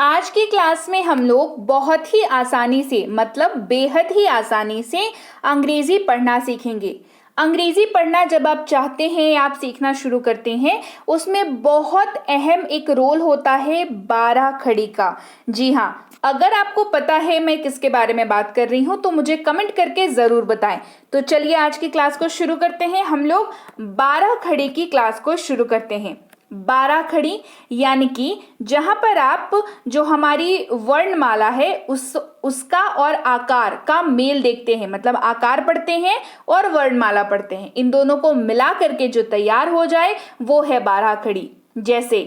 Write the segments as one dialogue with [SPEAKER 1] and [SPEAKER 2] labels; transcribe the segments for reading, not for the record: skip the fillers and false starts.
[SPEAKER 1] आज की क्लास में हम लोग बहुत ही आसानी से मतलब बेहद ही आसानी से अंग्रेजी पढ़ना सीखेंगे। अंग्रेजी पढ़ना जब आप चाहते हैं, आप सीखना शुरू करते हैं, उसमें बहुत अहम एक रोल होता है 12 खड़ी का। जी हाँ, अगर आपको पता है मैं किसके बारे में बात कर रही हूँ तो मुझे कमेंट करके ज़रूर बताएं। तो चलिए आज की क्लास को शुरू करते हैं। हम लोग 12 खड़ी की क्लास को शुरू करते हैं। 12 खड़ी यानी कि जहां पर आप जो हमारी वर्णमाला है उसका और आकार का मेल देखते हैं, मतलब आकार पढ़ते हैं और वर्णमाला पढ़ते हैं, इन दोनों को मिला करके जो तैयार हो जाए वो है 12 खड़ी। जैसे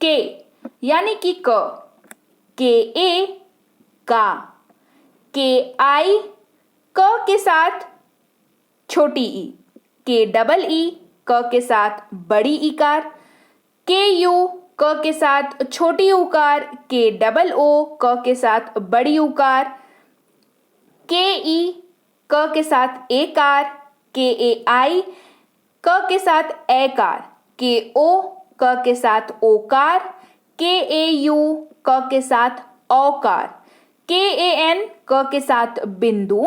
[SPEAKER 1] के यानी कि के ए का, के आई क के साथ छोटी ई, के डबल ई क के साथ बड़ी ईकार, के यू क के साथ छोटी उकार, के डबल ओ क के साथ बड़ी उकार, के ई क के साथ एकार, के ए आई क के साथ एकार, के ओ क के साथ ओकार, के ए यू क के साथ औकार, के ए एन क के साथ बिंदु,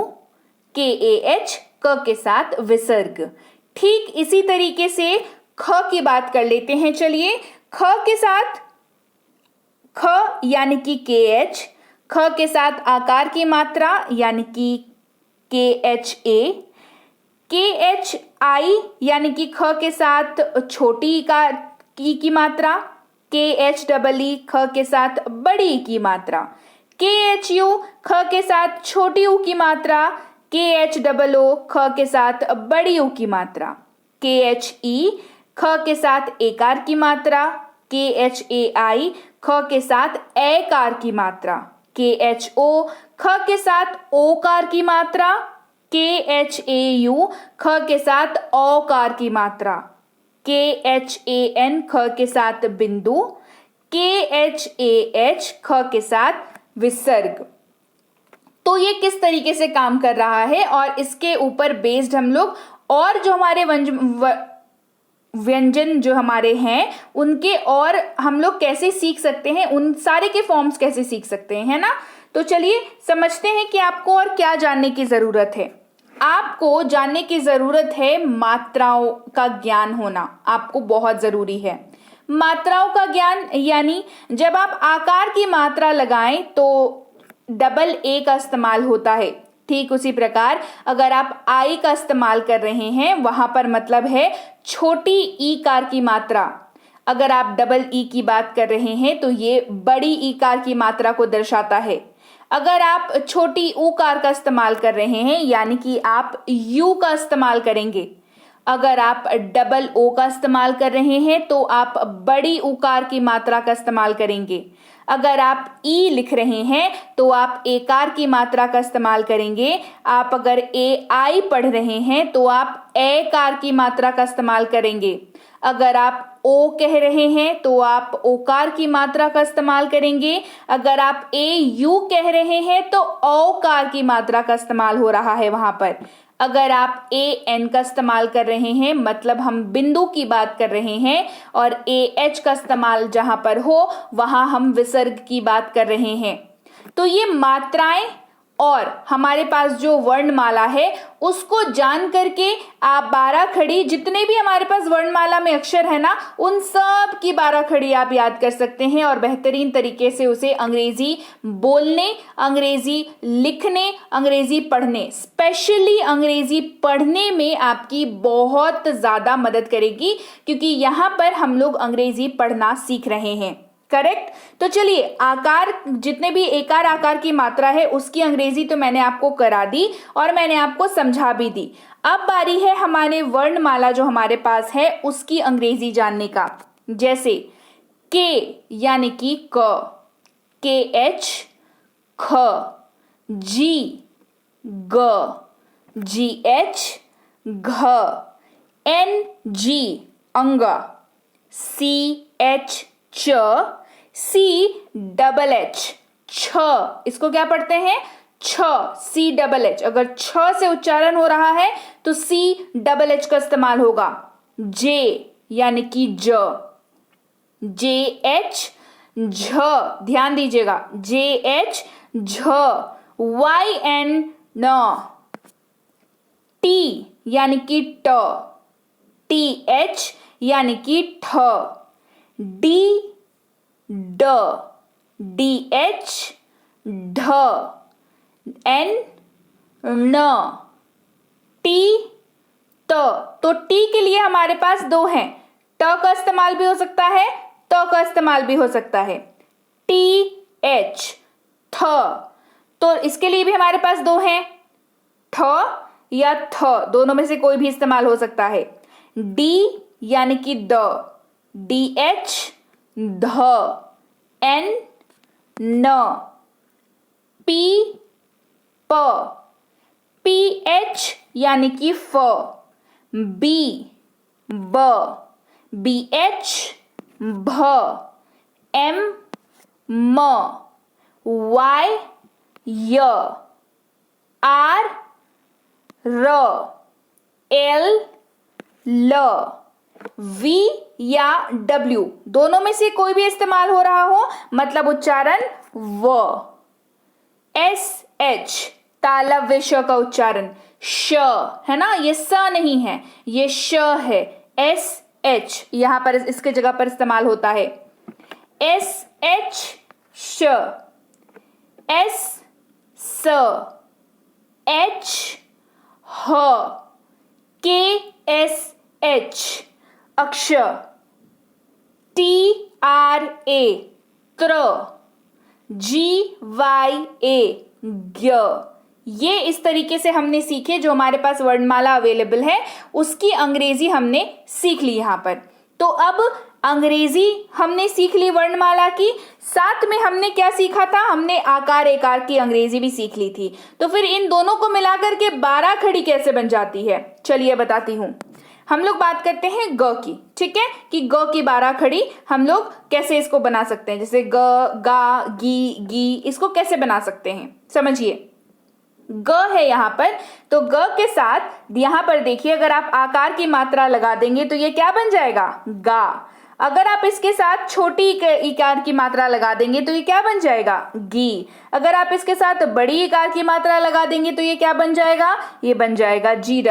[SPEAKER 1] के ए एच क के साथ विसर्ग। ठीक इसी तरीके से ख की बात कर लेते हैं। चलिए, ख के साथ ख यानी कि के एच, ख के साथ आकार की मात्रा यानी कि के एच ए, के एच आई यानी कि ख के साथ छोटी ई की मात्रा, के एच डबल ई ख के साथ बड़ी ई की मात्रा, के एच यू ख के साथ छोटी ऊ की मात्रा, के एच डबल ओ ख के साथ बड़ी ऊ की मात्रा, के एच ई ख के साथ एकार की मात्रा, के एच ए आई ख के साथ एकार की मात्रा, के एच ओ ख के साथ ओकार की मात्रा, के एच ए यू ख के साथ औकार की मात्रा, के एच ए एन ख के साथ बिंदु, के एच ए एच ख के साथ विसर्ग। तो ये किस तरीके से काम कर रहा है और इसके ऊपर बेस्ड हम लोग और जो हमारे व्यंजन जो हमारे हैं उनके और हम लोग कैसे सीख सकते हैं, उन सारे के फॉर्म्स कैसे सीख सकते हैं, है ना। तो चलिए समझते हैं कि आपको और क्या जानने की जरूरत है। आपको जानने की जरूरत है मात्राओं का ज्ञान होना, आपको बहुत जरूरी है मात्राओं का ज्ञान। यानी जब आप आकार की मात्रा लगाएं तो डबल ए का इस्तेमाल होता है। ठीक उसी प्रकार अगर आप आई का इस्तेमाल कर रहे हैं वहां पर मतलब है छोटी ई कार की मात्रा। अगर आप डबल ई की बात कर रहे हैं तो ये बड़ी ई कार की मात्रा को दर्शाता है। अगर आप छोटी ऊ कार का इस्तेमाल कर रहे हैं यानी कि आप यू का इस्तेमाल करेंगे। अगर आप डबल ओ का इस्तेमाल कर रहे हैं तो आप बड़ी उकार की मात्रा का इस्तेमाल करेंगे। अगर आप ई लिख रहे हैं तो आप एकार की मात्रा का इस्तेमाल करेंगे। आप अगर ए आई पढ़ रहे हैं तो आप एकार की मात्रा का इस्तेमाल करेंगे। अगर आप ओ कह रहे हैं तो आप ओकार की मात्रा का इस्तेमाल करेंगे। अगर आप ए यू कह रहे हैं तो औकार की मात्रा का इस्तेमाल हो रहा है वहां पर। अगर आप ए एन का इस्तेमाल कर रहे हैं मतलब हम बिंदु की बात कर रहे हैं, और ए एच का इस्तेमाल जहां पर हो वहां हम विसर्ग की बात कर रहे हैं। तो ये मात्राएं और हमारे पास जो वर्णमाला है उसको जान करके आप 12 खड़ी जितने भी हमारे पास वर्णमाला में अक्षर है ना उन सब की 12 खड़ी आप याद कर सकते हैं और बेहतरीन तरीके से उसे अंग्रेजी बोलने, अंग्रेजी लिखने, अंग्रेजी पढ़ने, स्पेशली अंग्रेजी पढ़ने में आपकी बहुत ज़्यादा मदद करेगी क्योंकि यहाँ पर हम लोग अंग्रेजी पढ़ना सीख रहे हैं। करेक्ट। तो चलिए, आकार जितने भी एकार आकार की मात्रा है उसकी अंग्रेजी तो मैंने आपको करा दी और मैंने आपको समझा भी दी। अब बारी है हमारे वर्णमाला जो हमारे पास है उसकी अंग्रेजी जानने का। जैसे के यानी कि क, के एच ख, जी ग, जी एच घ, एन जी अंग, सी एच च, सी डबल एच छ। इसको क्या पढ़ते हैं? छ, सी डबल एच। अगर छ से उच्चारण हो रहा है तो सी डबल एच का इस्तेमाल होगा। जे यानी कि ज, जे एच झ, ध्यान दीजिएगा, JH झ, YN न, टी यानी कि ट, TH यानी कि ठ, डी ड, DH ढ, N न, टी त। तो टी के लिए हमारे पास दो हैं, ट का इस्तेमाल भी हो सकता है, त का इस्तेमाल भी हो सकता है। TH थ, तो इसके लिए भी हमारे पास दो हैं, ठ या थ, दोनों में से कोई भी इस्तेमाल हो सकता है। डी यानी कि द, DH ध, N न, पी प, PH यानी कि फ, बी ब, BH भ, M म, Y य, R र, L ल, V या W, दोनों में से कोई भी इस्तेमाल हो रहा हो मतलब उच्चारण व। SH तालव्य श का उच्चारण श है ना, ये स नहीं है, ये श है। SH यहां पर इसके जगह पर इस्तेमाल होता है। SH श, S स, H ह, KSH अक्ष, TRA त्र, GYA ज्ञ। ये इस तरीके से हमने सीखे, जो हमारे पास वर्णमाला अवेलेबल है उसकी अंग्रेजी हमने सीख ली यहां पर। तो अब अंग्रेजी हमने सीख ली वर्णमाला की, साथ में हमने क्या सीखा था, हमने आकार एकार की अंग्रेजी भी सीख ली थी। तो फिर इन दोनों को मिलाकर के 12 खड़ी कैसे बन जाती है, चलिए बताती हूं। हम लोग बात करते हैं ग की, ठीक है, कि ग की 12 खड़ी हम लोग कैसे इसको बना सकते हैं, जैसे ग, गा, गी, गी, इसको कैसे बना सकते हैं समझिए। ग है यहाँ पर, तो ग के साथ यहाँ पर देखिए, अगर आप आकार की मात्रा लगा देंगे तो ये क्या बन जाएगा, गा। अगर आप इसके साथ छोटी इकार की मात्रा लगा देंगे तो ये क्या बन जाएगा, गी। अगर आप इसके साथ बड़ी इकार की मात्रा लगा देंगे तो ये क्या बन जाएगा, ये बन जाएगा GEE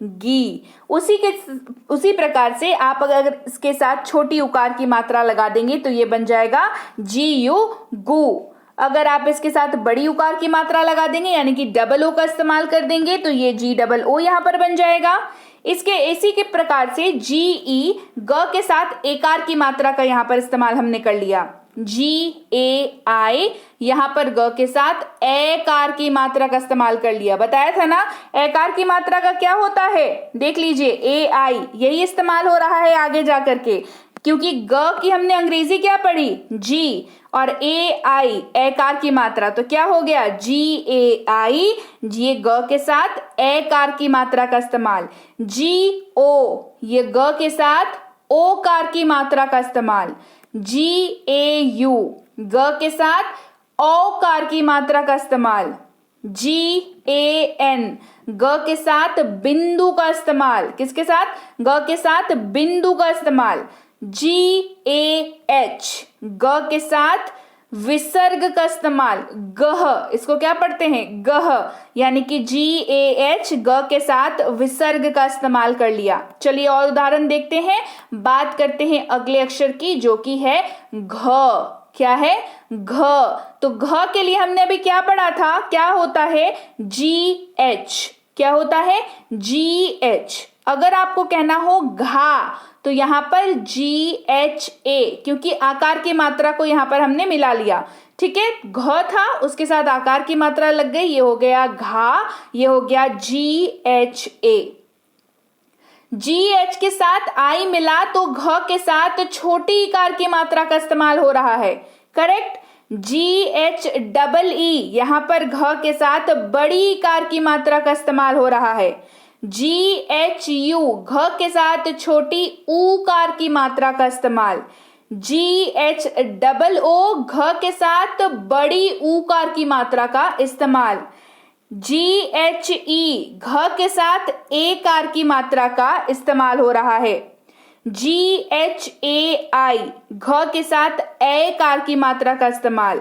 [SPEAKER 1] गी। उसी प्रकार से आप अगर इसके साथ छोटी उकार की मात्रा लगा देंगे तो ये बन जाएगा GU गु। अगर आप इसके साथ बड़ी उकार की मात्रा लगा देंगे यानी कि डबल ओ का इस्तेमाल कर देंगे तो ये GOO यहां पर बन जाएगा। इसी के प्रकार से GE ग के साथ एकार की मात्रा का यहां पर इस्तेमाल हमने कर लिया, GAI यहां पर ग के साथ एकार की मात्रा का इस्तेमाल कर लिया। बताया था ना एकार की मात्रा का क्या होता है, देख लीजिए AI, यही इस्तेमाल हो रहा है आगे जाकर के, क्योंकि ग की हमने अंग्रेजी क्या पढ़ी, G, और AI एकार की मात्रा, तो क्या हो गया GAI, ये ग के साथ एकार की मात्रा का इस्तेमाल। GO ये ग के साथ ओकार की मात्रा का इस्तेमाल। GAU ग के साथ औकार की मात्रा का इस्तेमाल। GAN ग के साथ बिंदु का इस्तेमाल, किसके साथ, ग के साथ बिंदु का इस्तेमाल। GAH ग के साथ विसर्ग का इस्तेमाल, गह, इसको क्या पढ़ते हैं, गह, यानी कि GAH ग के साथ विसर्ग का इस्तेमाल कर लिया। चलिए और उदाहरण देखते हैं, बात करते हैं अगले अक्षर की जो कि है घ। क्या है, घ। तो घ के लिए हमने अभी क्या पढ़ा था, क्या होता है, GH, क्या होता है, GH। अगर आपको कहना हो घा तो यहाँ पर GHA, क्योंकि आकार की मात्रा को यहाँ पर हमने मिला लिया, ठीक है, घ था उसके साथ आकार की मात्रा लग गई, ये हो गया घा, ये हो गया GHA। GH के साथ आई मिला तो घ के साथ छोटी इकार की मात्रा का इस्तेमाल हो रहा है, करेक्ट। GHEE यहां पर घ के साथ बड़ी इकार की मात्रा का इस्तेमाल हो रहा है। GHU घ के साथ छोटी ऊकार की मात्रा का इस्तेमाल। GHOO घ के साथ बड़ी ऊकार की मात्रा का इस्तेमाल। GHE घ के साथ एकार की मात्रा का इस्तेमाल हो रहा है। GHAI, घ के साथ ए कार की मात्रा का इस्तेमाल।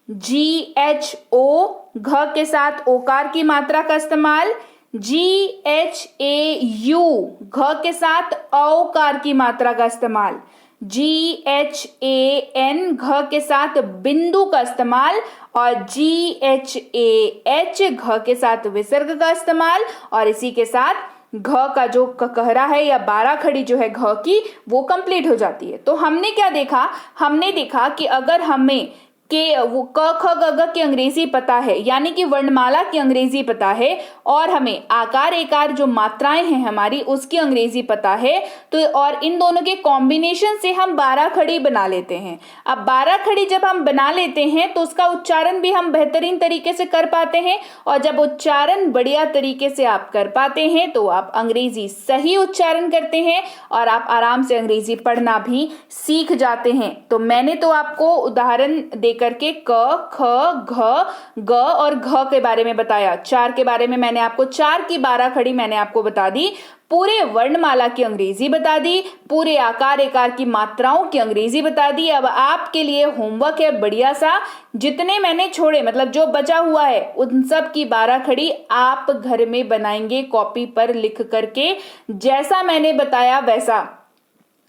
[SPEAKER 1] GHO, घ के साथ ओकार की मात्रा का इस्तेमाल। GHAU, घ के साथ औकार की मात्रा का इस्तेमाल। GHAN, घ के साथ बिंदु का इस्तेमाल। और GHAH, घ के साथ विसर्ग का इस्तेमाल। और इसी के साथ घ का जो ककहरा है या 12 खड़ी जो है घ की, वो कंप्लीट हो जाती है। तो हमने क्या देखा, हमने देखा कि अगर हमें के वो क ख ग घ की अंग्रेजी पता है, यानी कि वर्णमाला की अंग्रेजी पता है, और हमें आकार एकार जो मात्राएं हैं हमारी उसकी अंग्रेजी पता है, तो और इन दोनों के कॉम्बिनेशन से हम 12 खड़ी बना लेते हैं। अब 12 खड़ी जब हम बना लेते हैं तो उसका उच्चारण भी हम बेहतरीन तरीके से कर पाते हैं, और जब उच्चारण बढ़िया तरीके से आप कर पाते हैं तो आप अंग्रेजी सही उच्चारण करते हैं और आप आराम से अंग्रेजी पढ़ना भी सीख जाते हैं। तो मैंने तो आपको उदाहरण दे करके क ख घ ग और घ के बारे में बताया। 4 के बारे में मैंने आपको 4 की 12 खड़ी मैंने आपको बता दी, पूरे वर्णमाला की अंग्रेजी बता दी, पूरे आकार एकार की मात्राओं की अंग्रेजी बता दी। अब आपके लिए होमवर्क है बढ़िया सा, जितने मैंने छोड़े मतलब जो बचा हुआ है उन सब की 12 खड़ी आप घर में बनाएंगे कॉपी पर लिख करके, जैसा मैंने बताया वैसा।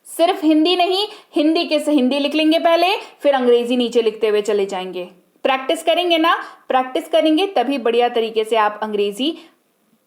[SPEAKER 1] सिर्फ हिंदी नहीं, हिंदी के से हिंदी लिख लेंगे पहले, फिर अंग्रेजी नीचे लिखते हुए चले जाएंगे। प्रैक्टिस करेंगे ना, प्रैक्टिस करेंगे तभी बढ़िया तरीके से आप अंग्रेजी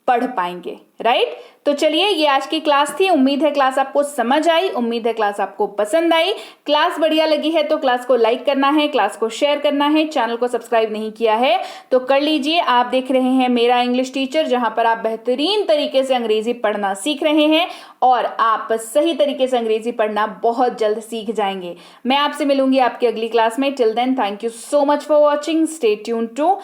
[SPEAKER 1] पढ़ पाएंगे, राइट। तो चलिए, ये आज की क्लास थी। उम्मीद है क्लास आपको समझ आई, उम्मीद है क्लास आपको पसंद आई। क्लास बढ़िया लगी है तो क्लास को लाइक करना है, क्लास को शेयर करना है, चैनल को सब्सक्राइब नहीं किया है तो कर लीजिए। आप देख रहे हैं मेरा इंग्लिश टीचर, जहां पर आप बेहतरीन तरीके से अंग्रेजी पढ़ना सीख रहे हैं और आप सही तरीके से अंग्रेजी पढ़ना बहुत जल्द सीख जाएंगे। मैं आपसे मिलूंगी आपकी अगली क्लास में। Till then, thank you so much for watching. Stay tuned to